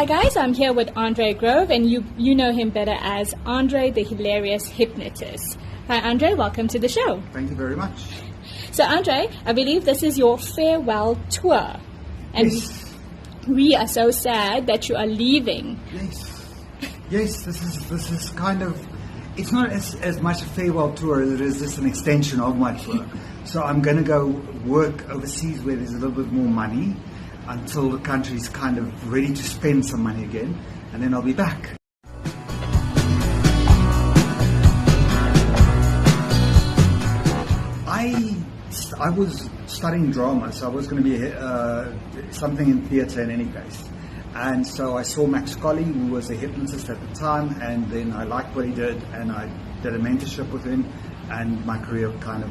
Hi guys, I'm here with André Grove, and you know him better as André the Hilarious Hypnotist. Hi André, welcome to the show. Thank you very much. So André, I believe this is your farewell tour, and Yes. we are so sad that you are leaving. Yes. This is kind of. It's not as much a farewell tour as it is just an extension of my tour. So I'm going to go work overseas where there's a little bit more money until the country's kind of ready to spend some money again, and then I'll be back. I was studying drama, so I was going to be something in theatre in any case. And so I saw Max Colley, who was a hypnotist at the time, and then I liked what he did, and I did a mentorship with him, and my career kind of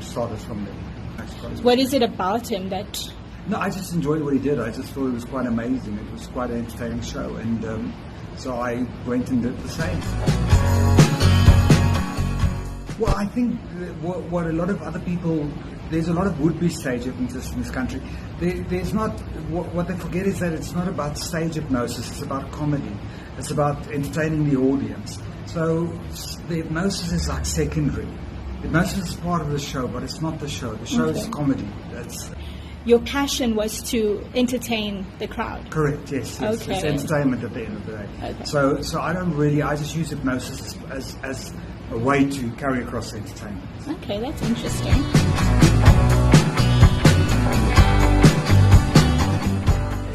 started from there. Max Colley. What is it about him that... No, I just enjoyed what he did. I just thought it was quite amazing. It was quite an entertaining show, and so I went and did the same. Well, I think what a lot of other people, there's a lot of would-be stage hypnotists in this country. There's not, what they forget is that it's not about stage hypnosis, it's about comedy. It's about entertaining the audience. So the hypnosis is like secondary. Hypnosis is part of the show, but it's not the show. The show is comedy. Your passion was to entertain the crowd. Correct, yes. Okay. It's entertainment at the end of the day. Okay. So I just use hypnosis as a way to carry across entertainment. Okay, that's interesting.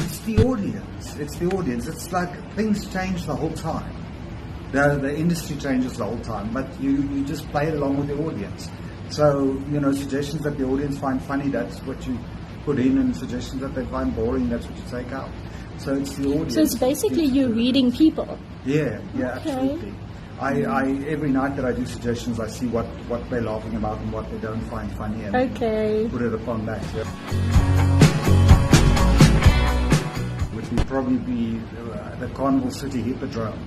It's the audience. It's like things change the whole time. The industry changes the whole time, but you just play it along with the audience. So, suggestions that the audience find funny, that's what you put in, and suggestions that they find boring, that's what you take out. So it's the audience. So it's basically you reading people. Yeah, Okay. absolutely. I every night that I do suggestions, I see what they're laughing about and what they don't find funny, and put it upon that. Yeah. Would probably be the Carnival City Hippodrome,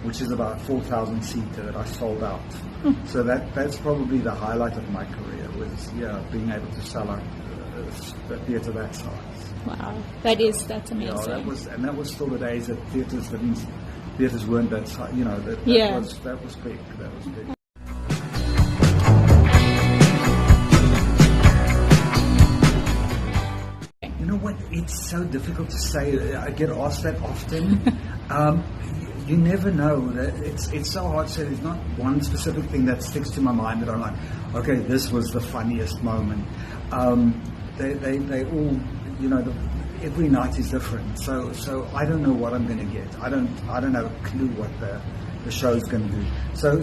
which is about 4,000 seater that I sold out. So that's probably the highlight of my career, was being able to sell out a theatre that size. Wow, that's amazing. That was still the days that theatres weren't that size. That was big. That was big. You know what? It's so difficult to say. I get asked that often. You never know. It's so hard to say. There's not one specific thing that sticks to my mind that I'm like, okay, this was the funniest moment. They all, every night is different. So I don't know what I'm going to get. I don't have a clue what the show's going to do. So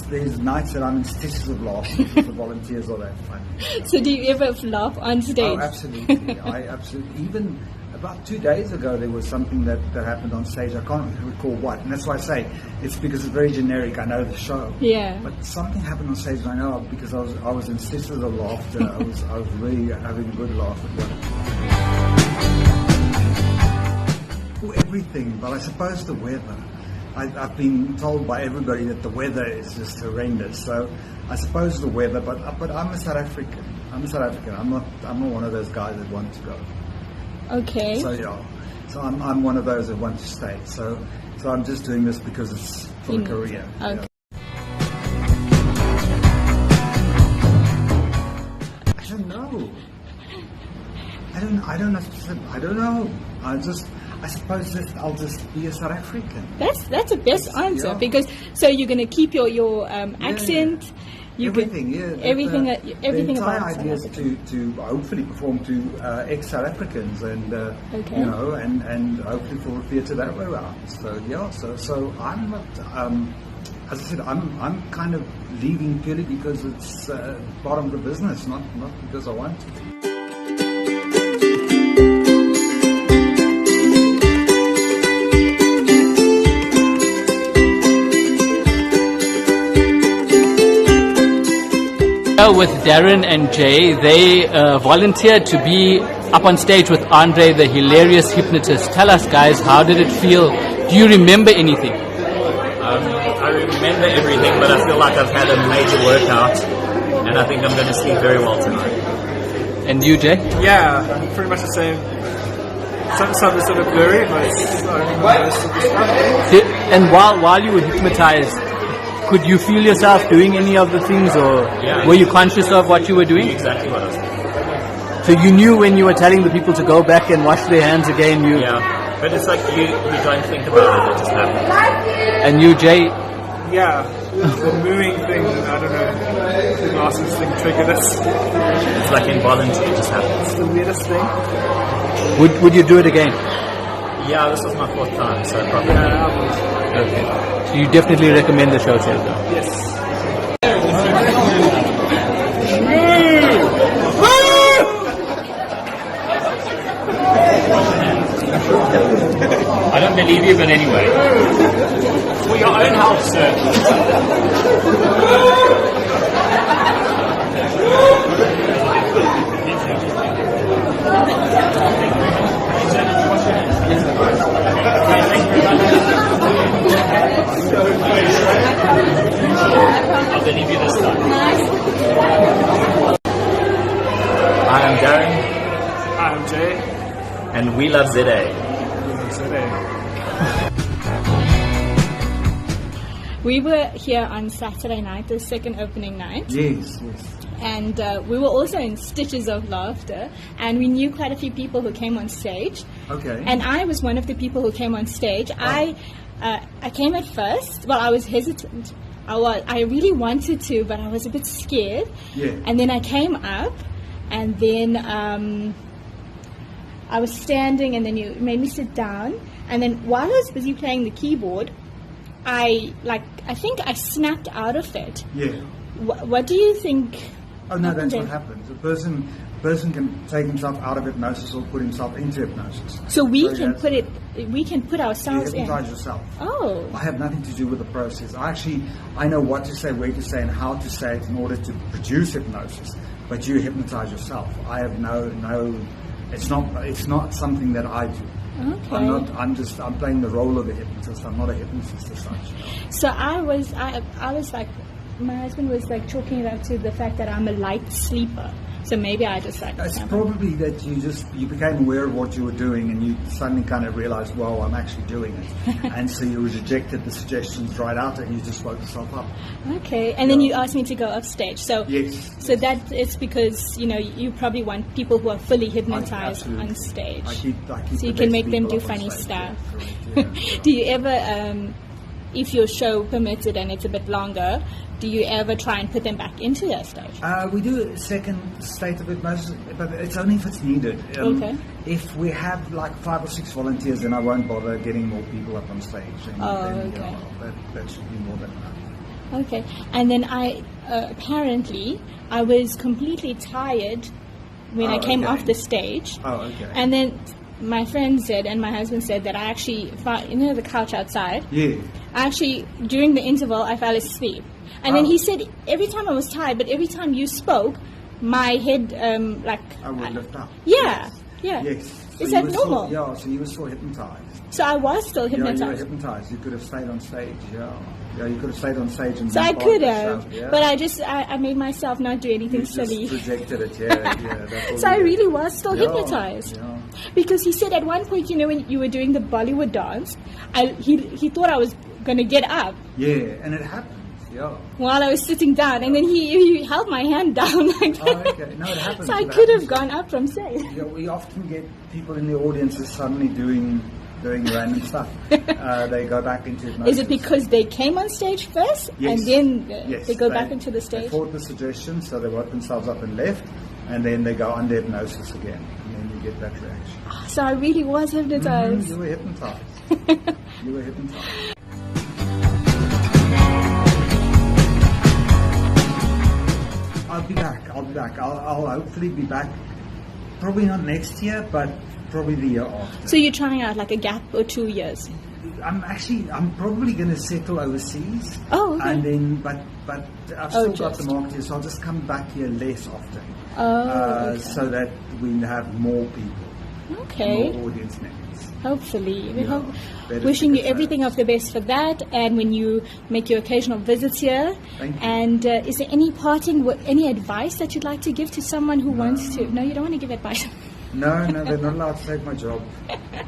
there's nights that I'm in stitches of laughter because the volunteers are that funny. So do you ever laugh on stage? Oh, absolutely. I absolutely. Even about 2 days ago, there was something that happened on stage. I can't recall what, and that's why I say it's because it's very generic. I know the show. Yeah. But something happened on stage, and I know because I was in stitches of laughter. I was really having a good laugh at one. Everything, but I suppose the weather. I've been told by everybody that the weather is just horrendous. So I suppose the weather. But I'm a South African. I'm not one of those guys that want to go. Okay. So I'm one of those that want to stay. So I'm just doing this because it's for a career. Okay. I don't know. I don't know. I suppose I'll just be a South African. That's the best answer, because so you're going to keep your accent. Everything. Everything The entire about idea is South Africa. to hopefully perform to ex-South Africans, and and hopefully for theatre that way around. So I'm not. As I said, I'm kind of leaving purely because it's part of the business, not because I want to. With Darren and Jay, they volunteered to be up on stage with André, the Hilarious Hypnotist. Tell us, guys, how did it feel? Do you remember anything? I remember everything, but I feel like I've had a major workout, and I think I'm going to sleep very well tonight. And you, Jay? Yeah, pretty much the same. Some are sort of blurry, but it's only most of the stuff. And while you were hypnotized, could you feel yourself doing any of the things, or were you conscious of what you were doing? Exactly what I was doing. So you knew when you were telling the people to go back and wash their hands again. Yeah, but it's like you don't think about it; it just happens. And you, Jay? Yeah, the moving thing, I don't know, the glasses thing triggered us. It's like involuntary; it just happens. It's the weirdest thing. Would you do it again? Yeah, this was my 4th time, so probably. Yeah, I would. Okay. So you definitely recommend the show, Jay? Yes. I don't believe you, but anyway. For your own health, sir. I'll believe you this time. Hi, I'm Darren. Hi, I'm Jay. And we love ZA. We were here on Saturday night, the second opening night. Yes. And we were also in stitches of laughter, and we knew quite a few people who came on stage. Okay. And I was one of the people who came on stage. I came at first. Well, I was hesitant. I really wanted to, but I was a bit scared. Yeah. And then I came up, and then I was standing, and then you made me sit down. And then while I was busy playing the keyboard, I think I snapped out of it. Yeah. What do you think? Oh no, that's happened what happens. A person can take himself out of hypnosis or put himself into hypnosis. So we So can put ourselves you in. hypnotize yourself. Oh. I have nothing to do with the process. I know what to say, where to say, and how to say it in order to produce hypnosis. But you hypnotize yourself. I have no. It's not something that I do. Okay. I'm playing the role of a hypnotist. I'm not a hypnotist as such. So I was like, my husband was like chalking it up to the fact that I'm a light sleeper. So maybe I just like. It's probably that you became aware of what you were doing, and you suddenly kind of realized, well, I'm actually doing it, and so you rejected the suggestions right out, and you just woke yourself up. Okay, and then you asked me to go off stage. So yes. So that is because you probably want people who are fully hypnotized on stage. I keep so you can make them do funny stuff. Yeah. Do you ever, if your show permits it and it's a bit longer, do you ever try and put them back into their stage? We do a second state of hypnosis, but it's only if it's needed. Okay. If we have like 5 or 6 volunteers, then I won't bother getting more people up on stage. And okay. That should be more than enough. Okay. And then apparently I was completely tired when I came off the stage. Oh, okay. And then my friend said, and my husband said, that I actually found, the couch outside. Yeah. Actually, during the interval, I fell asleep. And then he said, every time I was tired, but every time you spoke, my head, I would lift up. Yeah, yeah. Yes. So Is that normal? So you were still hypnotized. So I was still hypnotized. Yeah, you were hypnotized. You could have stayed on stage. Yeah, you could have stayed on stage and. So I could have, yeah. but I made myself not do anything silly. You just rejected it. Yeah. That's So I really was still hypnotized. Yeah. Because he said at one point, when you were doing the Bollywood dance, he thought I was going to get up. Yeah, and it happened. Yeah. While I was sitting down, and then he held my hand down like that. Oh, okay. No, it happens. So I could have gone up from stage. Yeah, we often get people in the audiences suddenly doing random stuff. They go back into hypnosis. Is it because they came on stage first, Yes. and then Yes, they go back into the They stage? fought the suggestion, so they woke themselves up and left, and then they go under hypnosis again, and then you get that reaction. So I really was hypnotized. You were hypnotized. You were hypnotized. I'll be back. I'll hopefully be back. Probably not next year, but probably the year after. So you're trying out like a gap or 2 years? I'm probably going to settle overseas. Oh, okay. And then, but I've still got just. the market here, so I'll just come back here less often. Okay. So that we have more people. Okay. More audience members. Hopefully. Better Wishing you figure it everything out. of the best for that, and when you make your occasional visits here. Thank you. And is there any any advice that you'd like to give to someone who wants to? No, you don't want to give advice. No, they're not allowed to take my job.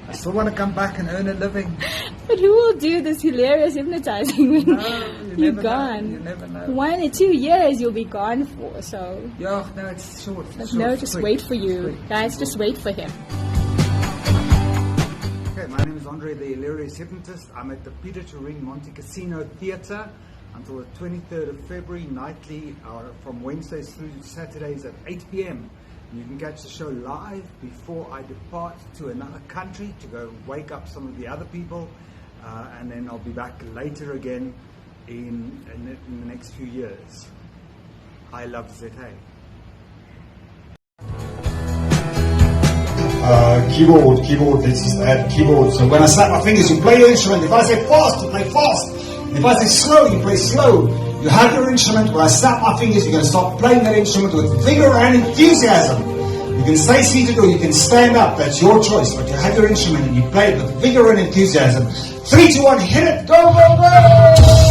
I still want to come back and earn a living. But who will do this hilarious hypnotizing when you're never gone? know, you never know. 1 or 2 years you'll be gone for, so... Yeah, no, it's short. It's No, short, just quick, wait for you. quick. Guys, just wait for him. Okay, my name is André, the hilarious hypnotist. I'm at the Peter Turing Montecasino Theatre until the 23rd of February, nightly, from Wednesdays through Saturdays at 8 p.m. You can catch the show live before I depart to another country to go wake up some of the other people, and then I'll be back later again in the next few years. I love ZA. Keyboard, let's just add keyboard. So when I snap my fingers, you play your instrument. If I say fast, you play fast. If I say slow, you play slow. You have your instrument. When I snap my fingers, you're going to start playing that instrument with vigor and enthusiasm. You can stay seated or you can stand up. That's your choice. But you have your instrument and you play it with vigor and enthusiasm. 3, 2, 1, hit it. Go, go, go!